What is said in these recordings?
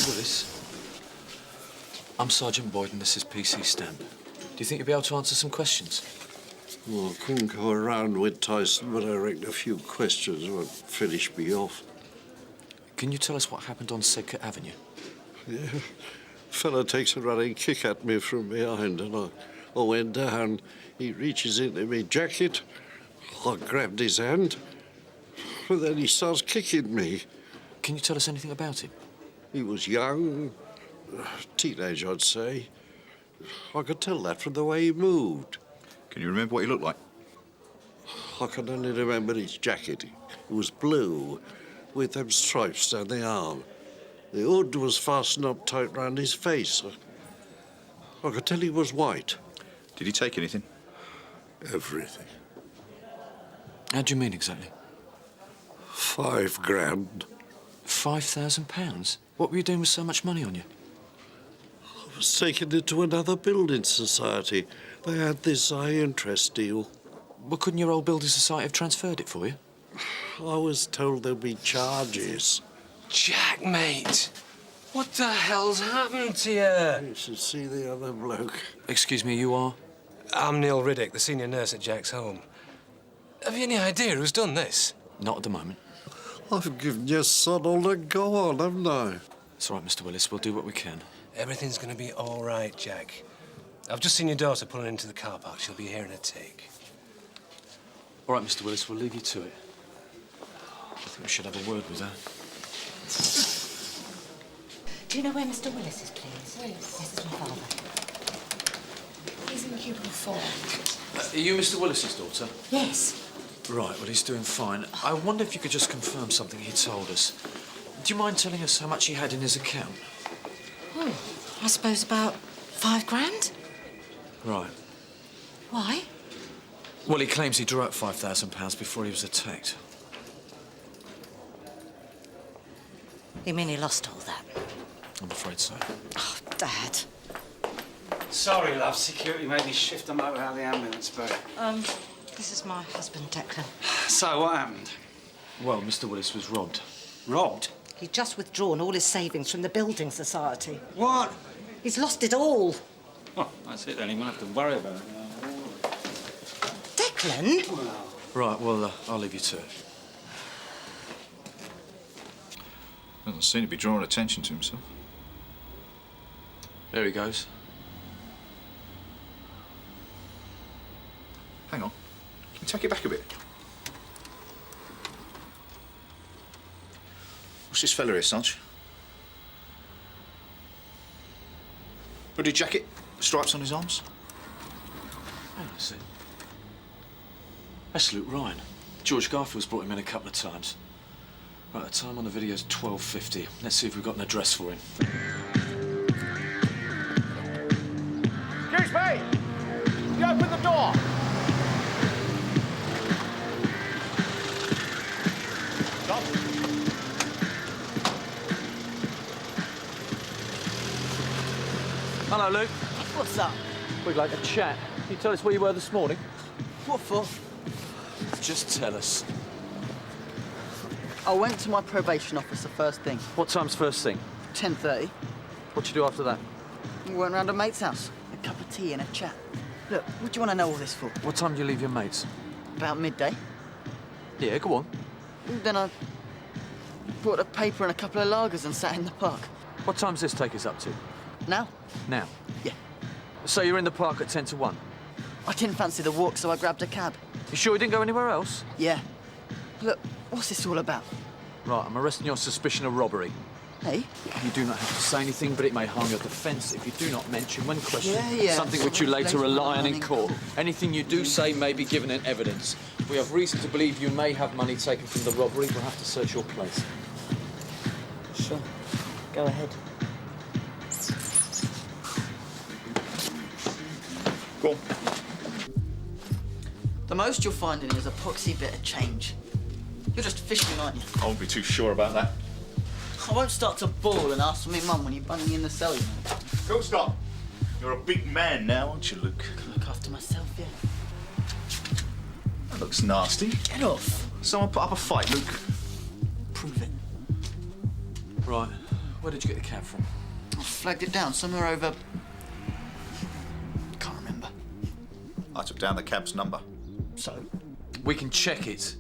Willis. I'm Sergeant Boyden, this is PC Stamp. Do you think you'll be able to answer some questions? Well, I couldn't go around with Tyson, but I reckon a few questions would finish me off. Can you tell us what happened on Sedgwick Avenue? Yeah. Fella takes a running kick at me from behind, and I went down. He reaches into my jacket. I grabbed his hand, and then he starts kicking me. Can you tell us anything about him? He was young, teenage, I'd say. I could tell that from the way he moved. Can you remember what he looked like? I can only remember his jacket. It was blue, with them stripes down the arm. The hood was fastened up tight round his face. I could tell he was white. Did he take anything? Everything. How do you mean exactly? $5 grand. £5,000? What were you doing with so much money on you? I was taking it to another building society. They had this high interest deal. Well, couldn't your old building society have transferred it for you? I was told there'd be charges. Jack, mate, what the hell's happened to you? You should see the other bloke. Excuse me, you are? I'm Neil Riddick, the senior nurse at Jack's home. Have you any idea who's done this? Not at the moment. I've given your son all to go on, haven't I? It's all right, Mr. Willis. We'll do what we can. Everything's going to be all right, Jack. I've just seen your daughter pulling into the car park. She'll be here in a tick. All right, Mr. Willis, we'll leave you to it. I think we should have a word with her. Do you know where Mr. Willis is, please? Willis? This is my father. He's in cubicle 4. Are you Mr. Willis's daughter? Yes. Right, well, he's doing fine. I wonder if you could just confirm something he told us. Do you mind telling us how much he had in his account? Oh, I suppose about £5 grand? Right. Why? Well, he claims he drew out £5,000 before he was attacked. You mean he lost all that? I'm afraid so. Oh, Dad. Sorry, love. Security made me shift the motor out of the ambulance, but... This is my husband, Declan. So, what happened? Well, Mr. Willis was robbed. Robbed? He'd just withdrawn all his savings from the building society. What? He's lost it all. Oh, that's it then. He won't have to worry about it. Declan? Right, well, I'll leave you to it. Doesn't seem to be drawing attention to himself. There he goes. Hang on. Can you take it back a bit? What's this fella here, Sarge? Hooded jacket, stripes on his arms. Hang on a sec. That's Luke Ryan. George Garfield's brought him in a couple of times. Right, the time on the video's 12:50. Let's see if we've got an address for him. Excuse me! You open the door! Stop. Hello, Luke. What's up? We'd like a chat. Can you tell us where you were this morning? What for? Just tell us. I went to my probation officer first thing. What time's first thing? 10:30. What'd you do after that? We went round a mate's house. A cup of tea and a chat. Look, what do you want to know all this for? What time do you leave your mates? About midday. Yeah, go on. Then I bought a paper and a couple of lagers and sat in the park. What time's this take us up to? Now? Now? Yeah. So you're in the park at 10 to 1? I didn't fancy the walk, so I grabbed a cab. You sure you didn't go anywhere else? Yeah. Look, what's this all about? Right, I'm arresting you on suspicion of robbery. Hey? You do not have to say anything, but it may harm your defence if you do not mention when questioned Yeah. something which you later rely on in in court. court. Anything you do say may be given in evidence. If we have reason to believe you may have money taken from the robbery, we'll have to search your place. Sure. Go ahead. Go on. The most you'll find in here is a poxy bit of change. You're just fishing, aren't you? I won't be too sure about that. I won't start to bawl and ask for me mum when you bung me in the cell, you know. Go, stop. You're a big man now, aren't you, Luke? Can look after myself, yeah. That looks nasty. Get off. Someone put up a fight, Luke. Prove it. Right. Where did you get the cab from? I flagged it down somewhere over... Can't remember. I took down the cab's number. So, We can check it. it's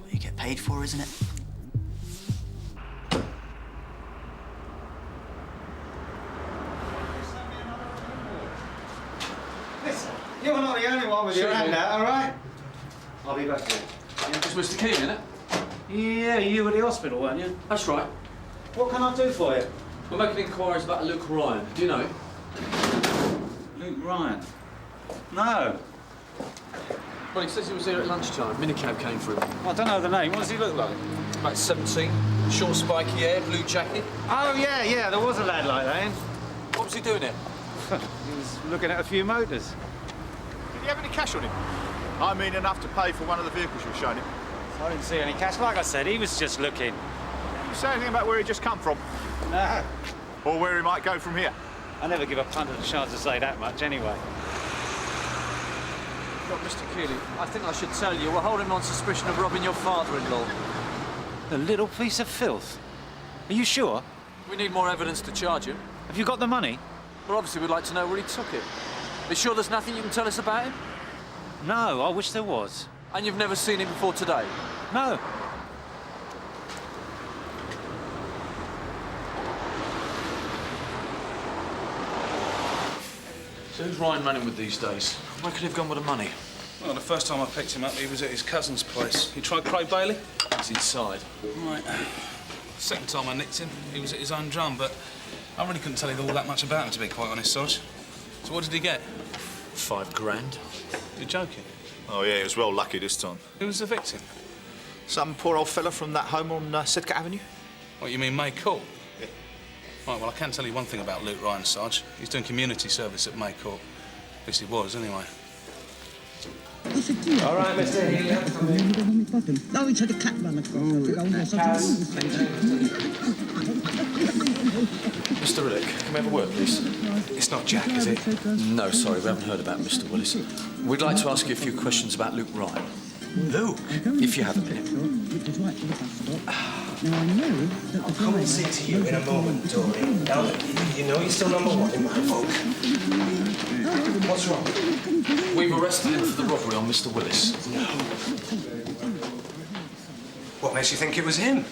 what you get paid for, isn't it? Listen, you're not the only one with your hand out, all right? I'll be back here. It's Mr. Keane, isn't it? Yeah, you were at the hospital, weren't you? That's right. What can I do for you? We're making inquiries about Luke Ryan. Do you know him? Luke Ryan. No. Well, he says he was here at lunchtime. Minicab came through. I don't know the name. What does he look like? About 17. Short, spiky hair, blue jacket. Oh, yeah, there was a lad like that. What was he doing here? He was looking at a few motors. Did he have any cash on him? I mean, enough to pay for one of the vehicles you were showing him. I didn't see any cash. Like I said, he was just looking. Did you say anything about where he just come from? No. Or where he might go from here? I never give a punt at a chance to say that much, anyway. Look, Mr. Keeley, I think I should tell you, we're holding him on suspicion of robbing your father-in-law. A little piece of filth. Are you sure? We need more evidence to charge him. Have you got the money? Well, obviously, we'd like to know where he took it. Are you sure there's nothing you can tell us about him? No, I wish there was. And you've never seen him before today? No. So who's Ryan running with these days? Where could he have gone with the money? Well, the first time I picked him up, he was at his cousin's place. He tried Craig Bailey? He's inside. Right. Second time I nicked him, he was at his own drum, but I really couldn't tell you all that much about him, to be quite honest, Tosh. So what did he get? $5 grand. You're joking. Oh, yeah, he was well lucky this time. Who was the victim? Some poor old fella from that home on Sidcutt Avenue. What, you mean May Court? Yeah. Right, well, I can tell you one thing about Luke Ryan, Sarge. He's doing community service at May Court. At least he was, anyway. All right, Mr. Healy. Oh, he had a cat run across. Mr. Riddick, can we have a word, please? It's not Jack, is it? No, sorry, we haven't heard about Mr. Willis. We'd like to ask you a few questions about Luke Ryan. Luke? If you have a minute. I'll come and see to you in a moment, Dory. Now, you know you're still number one in my book. What's wrong? We've arrested him for the robbery on Mr. Willis. No. What makes you think it was him?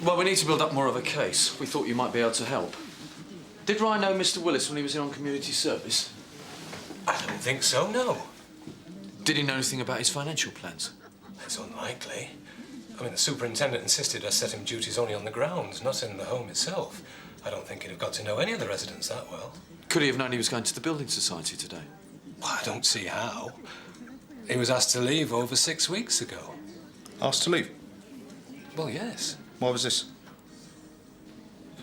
Well, we need to build up more of a case. We thought you might be able to help. Did Ryan know Mr. Willis when he was here on community service? I don't think so, no. Did he know anything about his financial plans? It's unlikely. I mean, the superintendent insisted I set him duties only on the grounds, not in the home itself. I don't think he'd have got to know any of the residents that well. Could he have known he was going to the building society today? Well, I don't see how. He was asked to leave over 6 weeks ago. Asked to leave? Well, yes. Why was this?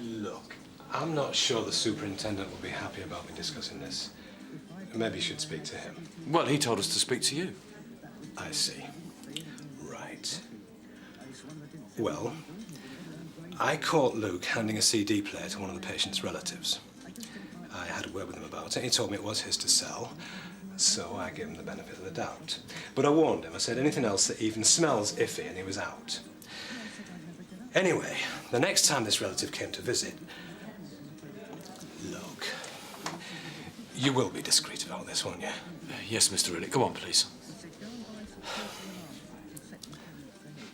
Look, I'm not sure the superintendent will be happy about me discussing this. Maybe you should speak to him. Well, he told us to speak to you. I see. Right. Well, I caught Luke handing a CD player to one of the patient's relatives. I had a word with him about it. He told me it was his to sell, so I gave him the benefit of the doubt. But I warned him. I said anything else that even smells iffy, and he was out. Anyway, the next time this relative came to visit, look, you will be discreet about this, won't you? Yes, Mr. Riddick. Go on, please.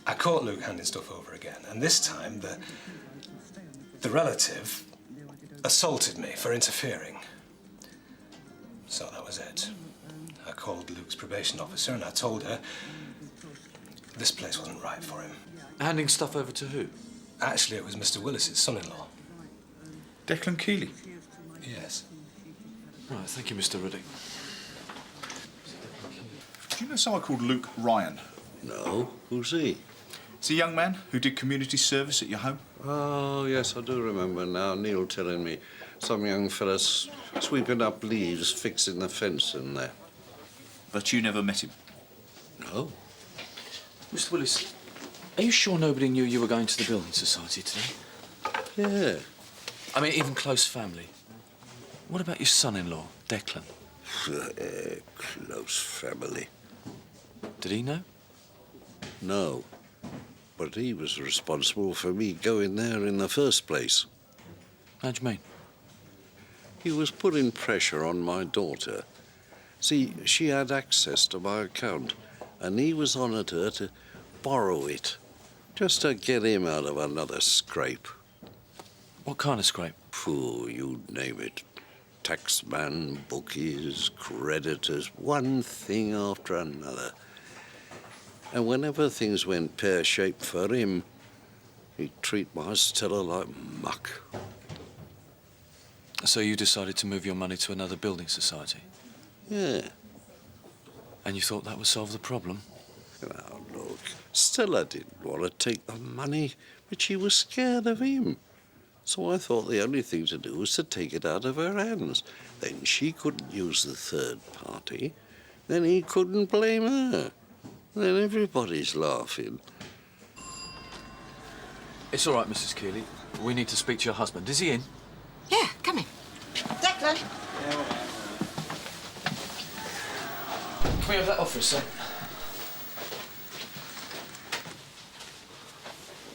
I caught Luke handing stuff over again, and this time the relative assaulted me for interfering. So that was it. I called Luke's probation officer and I told her this place wasn't right for him. Handing stuff over to who? Actually, it was Mr. Willis's son-in-law. Declan Keeley? Yes. Right, thank you, Mr. Riddick. Do you know someone called Luke Ryan? No. Who's he? It's a young man who did community service at your home. Oh, yes, I do remember now. Neil telling me. Some young fellas sweeping up leaves, fixing the fence in there. But you never met him? No. Mr. Willis, are you sure nobody knew you were going to the building society today? Yeah. I mean, even close family. What about your son-in-law, Declan? Close family. Did he know? No. but he was responsible for me going there in the first place. How do you mean? He was putting pressure on my daughter. See, she had access to my account, and he was on at her to borrow it, just to get him out of another scrape. What kind of scrape? Pooh, you name it. Taxman, bookies, creditors, one thing after another. And whenever things went pear-shaped for him, he'd treat my Stella like muck. So you decided to move your money to another building society? Yeah. And you thought that would solve the problem? Now, look, Stella didn't want to take the money, but she was scared of him. So I thought the only thing to do was to take it out of her hands. Then she couldn't use the third party. Then he couldn't blame her. Then everybody's laughing. It's all right, Mrs. Keeley. We need to speak to your husband. Is he in? Yeah, come in. Declan! Can we have that off for a sec?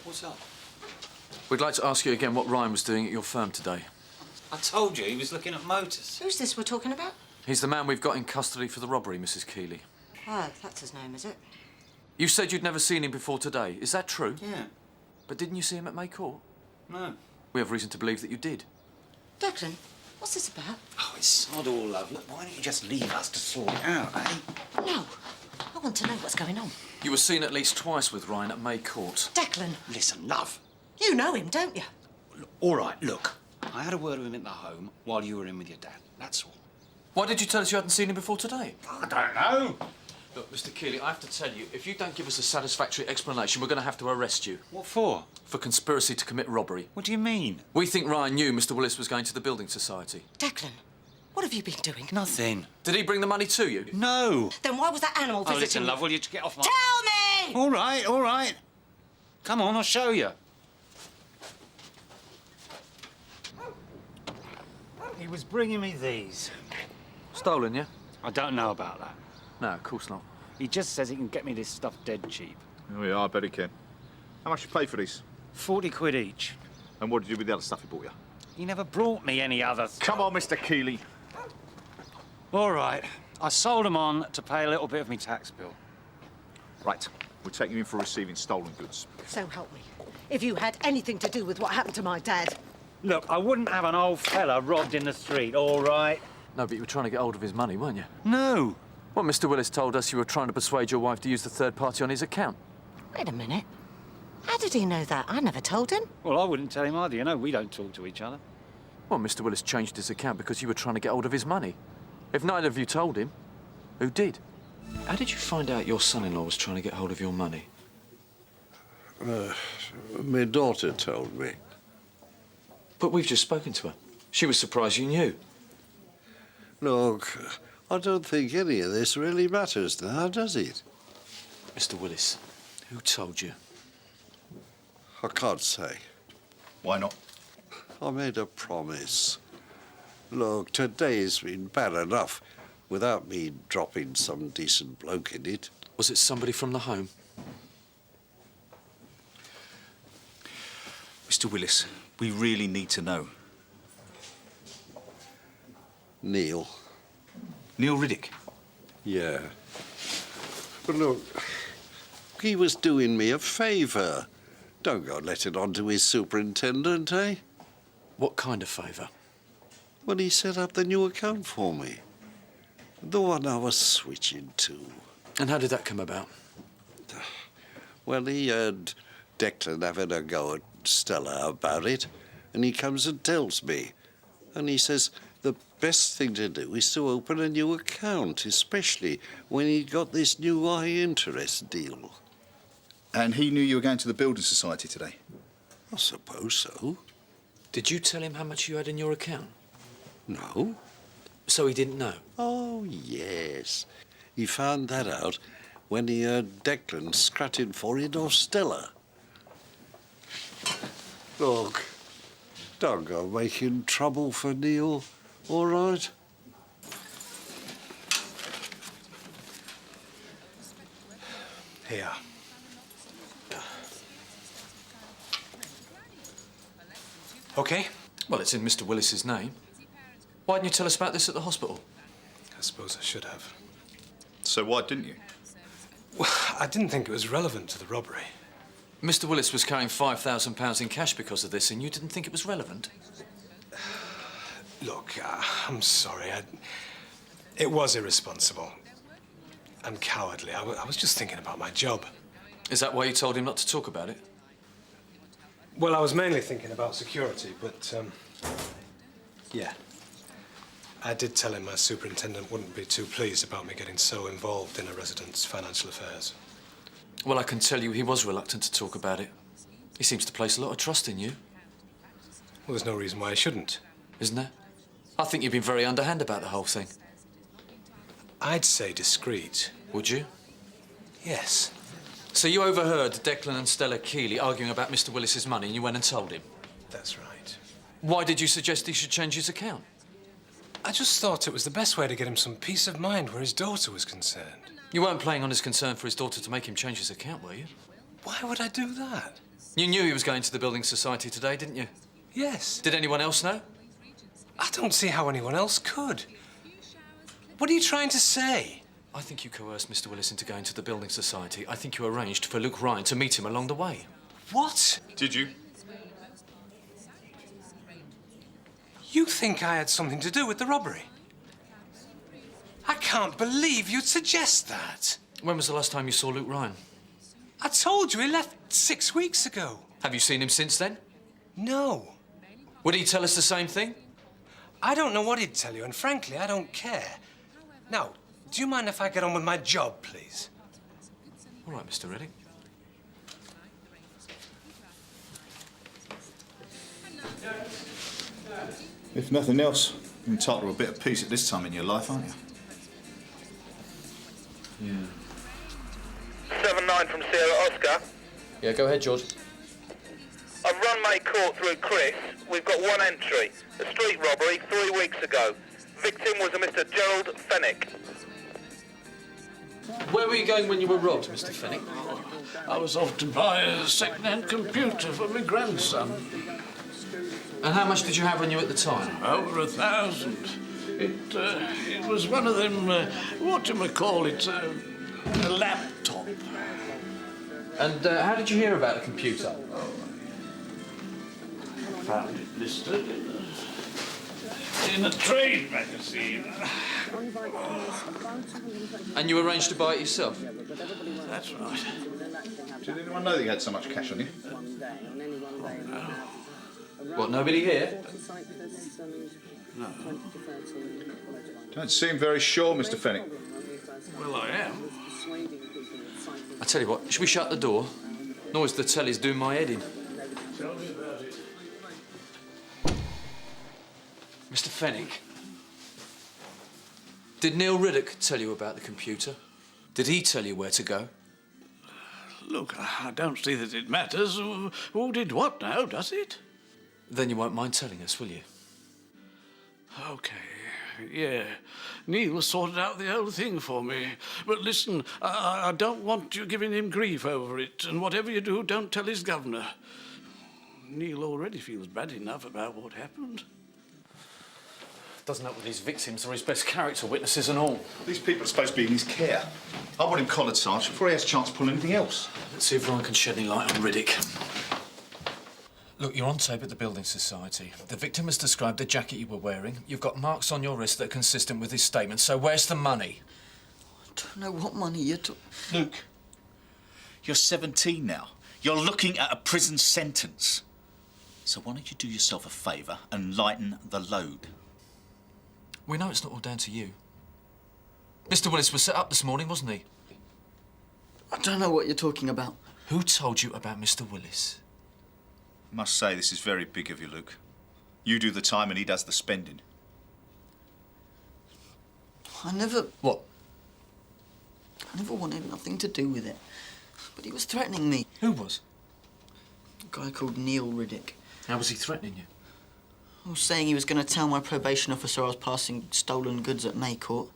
What's up? We'd like to ask you again what Ryan was doing at your firm today. I told you he was looking at motors. Who's this we're talking about? He's the man we've got in custody for the robbery, Mrs. Keeley. Oh, that's his name, is it? You said you'd never seen him before today. Is that true? Yeah. But didn't you see him at May Court? No. We have reason to believe that you did. Declan, what's this about? Oh, it's sod all, love. Look, why don't you just leave us to sort it out, eh? No. I want to know what's going on. You were seen at least twice with Ryan at May Court. Declan! Listen, love. You know him, don't you? Look, all right, look. I had a word with him at the home while you were in with your dad. That's all. Why did you tell us you hadn't seen him before today? I don't know. Look, Mr. Keeley, I have to tell you, if you don't give us a satisfactory explanation, we're going to have to arrest you. What for? For conspiracy to commit robbery. What do you mean? We think Ryan knew Mr. Willis was going to the building society. Declan, what have you been doing? Nothing. Did he bring the money to you? No. Then why was that animal visiting? Oh, listen, love, will you get off my... Tell me! All right, all right. Come on, I'll show you. He was bringing me these. Stolen, yeah? I don't know about that. No, of course not. He just says he can get me this stuff dead cheap. Oh, yeah, I bet he can. How much you pay for these? 40 quid each. And what did you do with the other stuff he bought you? He never brought me any other... Come on, Mr. Keeley. All right. I sold them on to pay a little bit of me tax bill. Right. We'll take you in for receiving stolen goods. So help me. If you had anything to do with what happened to my dad. Look, I wouldn't have an old fella robbed in the street, all right? No, but you were trying to get hold of his money, weren't you? No. Well, Mr. Willis told us you were trying to persuade your wife to use the third party on his account. Wait a minute. How did he know that? I never told him. Well, I wouldn't tell him either. You know, we don't talk to each other. Well, Mr. Willis changed his account because you were trying to get hold of his money. If neither of you told him, who did? How did you find out your son-in-law was trying to get hold of your money? My daughter told me. But we've just spoken to her. She was surprised you knew. Look, I don't think any of this really matters now, does it? Mr. Willis, who told you? I can't say. Why not? I made a promise. Look, today's been bad enough without me dropping some decent bloke in it. Was it somebody from the home? Mr. Willis, we really need to know. Neil. Neil Riddick? Yeah. But look, he was doing me a favour. Don't go let it on to his superintendent, eh? What kind of favour? Well, he set up the new account for me. The one I was switching to. And how did that come about? Well, he heard Declan having a go at Stella about it, and he comes and tells me. And he says the best thing to do is to open a new account, especially when he got this new high interest deal. And he knew you were going to the building society today? I suppose so. Did you tell him how much you had in your account? No. So he didn't know? Oh, yes. He found that out when he heard Declan scratching for it off Stella. Look, don't go making trouble for Neil, all right? Here. OK? Well, it's in Mr. Willis's name. Why didn't you tell us about this at the hospital? I suppose I should have. So why didn't you? Well, I didn't think it was relevant to the robbery. Mr. Willis was carrying £5,000 in cash because of this, and you didn't think it was relevant? Look, I'm sorry. It was irresponsible and cowardly. I was just thinking about my job. Is that why you told him not to talk about it? Well, I was mainly thinking about security, but, yeah. I did tell him my superintendent wouldn't be too pleased about me getting so involved in a resident's financial affairs. Well, I can tell you he was reluctant to talk about it. He seems to place a lot of trust in you. Well, there's no reason why I shouldn't. Isn't there? I think you've been very underhand about the whole thing. I'd say discreet. Would you? Yes. So you overheard Declan and Stella Keeley arguing about Mr. Willis's money and you went and told him? That's right. Why did you suggest he should change his account? I just thought it was the best way to get him some peace of mind where his daughter was concerned. You weren't playing on his concern for his daughter to make him change his account, were you? Why would I do that? You knew he was going to the Building Society today, didn't you? Yes. Did anyone else know? I don't see how anyone else could. What are you trying to say? I think you coerced Mr. Willis into going to the Building Society. I think you arranged for Luke Ryan to meet him along the way. What? Did you? You think I had something to do with the robbery? I can't believe you'd suggest that. When was the last time you saw Luke Ryan? I told you he left 6 weeks ago. Have you seen him since then? No. Would he tell us the same thing? I don't know what he'd tell you, and frankly, I don't care. Now, do you mind if I get on with my job, please? All right, Mr. Reddick. If nothing else, you're entitled to a bit of peace at this time in your life, aren't you? Yeah. 7-9 from Sierra Oscar. Yeah, go ahead, George. I've run my court through Chris. We've got one entry. A street robbery 3 weeks ago. Victim was a Mr. Gerald Fennick. Where were you going when you were robbed, Mr. Fennick? I was off to buy a second-hand computer for my grandson. And how much did you have on you at the time? Over 1,000. It was one of them, whatchamacallit, a laptop. And how did you hear about the computer? Found it listed in a trade magazine. And you arranged to buy it yourself? That's right. Did anyone know that you had so much cash on you? What, nobody here? No. Don't seem very sure, Mr. Fennick. Well, I am. I tell you what, should we shut the door? Noise the telly's doing my head in. Tell me about it. Mr. Fennick, did Neil Riddock tell you about the computer? Did he tell you where to go? Look, I don't see that it matters. Who did what now, does it? Then you won't mind telling us, will you? OK, yeah. Neil sorted out the whole thing for me. But listen, I don't want you giving him grief over it, and whatever you do, don't tell his governor. Neil already feels bad enough about what happened. Doesn't help with his victims or his best character witnesses and all. These people are supposed to be in his care. I want him collared, Sarge, before he has a chance to pull anything else. Let's see if Ryan can shed any light on Riddick. Look, you're on tape at the Building Society. The victim has described the jacket you were wearing. You've got marks on your wrist that are consistent with his statement. So where's the money? I don't know what money you're talking... Luke, you're 17 now. You're looking at a prison sentence. So why don't you do yourself a favour and lighten the load? We know it's not all down to you. Mr. Willis was set up this morning, wasn't he? I don't know what you're talking about. Who told you about Mr. Willis? I must say, this is very big of you, Luke. You do the time and he does the spending. I never... What? I never wanted nothing to do with it. But he was threatening me. Who was? A guy called Neil Riddock. How was he threatening you? He was saying he was going to tell my probation officer I was passing stolen goods at Maycourt.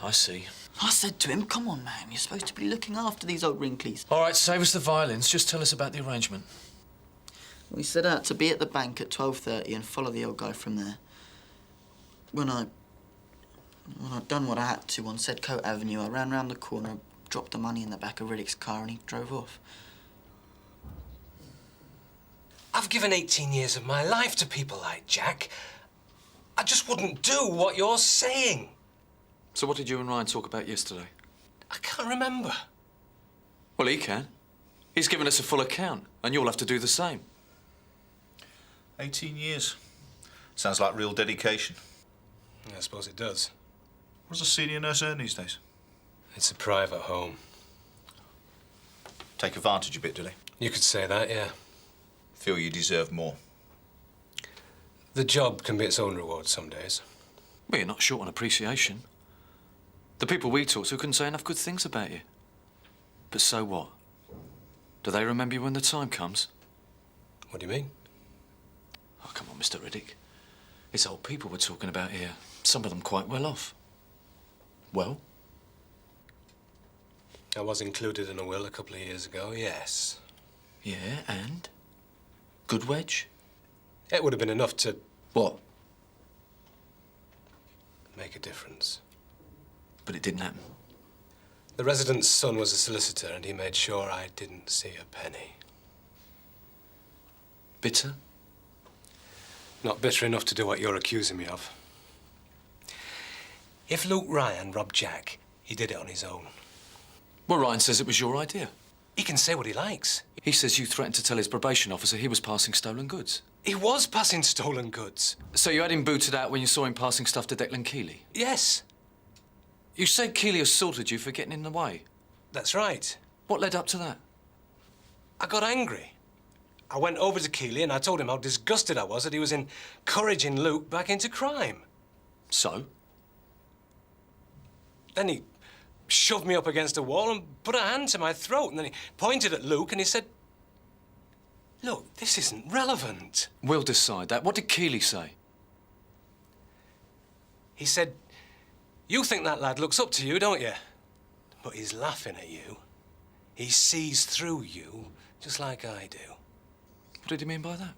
I see. I said to him, come on, man, you're supposed to be looking after these old wrinklies. All right, save us the violins. Just tell us about the arrangement. We set out to be at the bank at 12:30 and follow the old guy from there. When I'd done what I had to on Sedcote Avenue, I ran round the corner, dropped the money in the back of Riddick's car, and he drove off. I've given 18 years of my life to people like Jack. I just wouldn't do what you're saying. So what did you and Ryan talk about yesterday? I can't remember. Well, he can. He's given us a full account, and you'll have to do the same. 18 years. Sounds like real dedication. I suppose it does. What does a senior nurse earn these days? It's a private home. Take advantage a bit, do they? You could say that, yeah. Feel you deserve more. The job can be its own reward some days. Well, you're not short on appreciation. The people we talk to couldn't say enough good things about you. But so what? Do they remember you when the time comes? What do you mean? Oh, come on, Mr. Riddick. It's old people we're talking about here. Some of them quite well off. Well? I was included in a will a couple of years ago, yes. Yeah, and? Good wedge? It would have been enough to... What? Make a difference. But it didn't happen. The resident's son was a solicitor, and he made sure I didn't see a penny. Bitter? Not bitter enough to do what you're accusing me of. If Luke Ryan robbed Jack, he did it on his own. Well, Ryan says it was your idea. He can say what he likes. He says you threatened to tell his probation officer he was passing stolen goods. He was passing stolen goods. So you had him booted out when you saw him passing stuff to Declan Keeley? Yes. You said Keeley assaulted you for getting in the way. That's right. What led up to that? I got angry. I went over to Keeley and I told him how disgusted I was that he was encouraging Luke back into crime. So? Then he shoved me up against a wall and put a hand to my throat, and then he pointed at Luke and he said, "Look, this isn't relevant." We'll decide that. What did Keeley say? He said, "You think that lad looks up to you, don't you? But he's laughing at you. He sees through you, just like I do." What did he mean by that?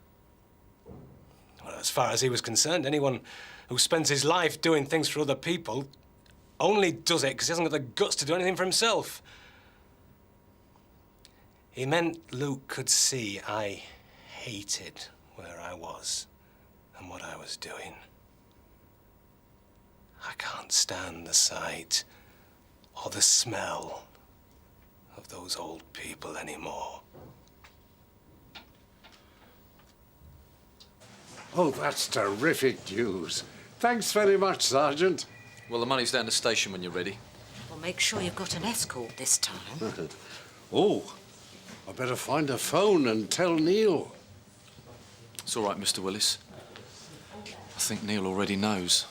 Well, as far as he was concerned, anyone who spends his life doing things for other people only does it because he hasn't got the guts to do anything for himself. He meant Luke could see I hated where I was and what I was doing. I can't stand the sight or the smell of those old people anymore. Oh, that's terrific news. Thanks very much, Sergeant. Well, the money's down the station when you're ready. Well, make sure you've got an escort this time. Oh, I better find a phone and tell Neil. It's all right, Mr. Willis. I think Neil already knows.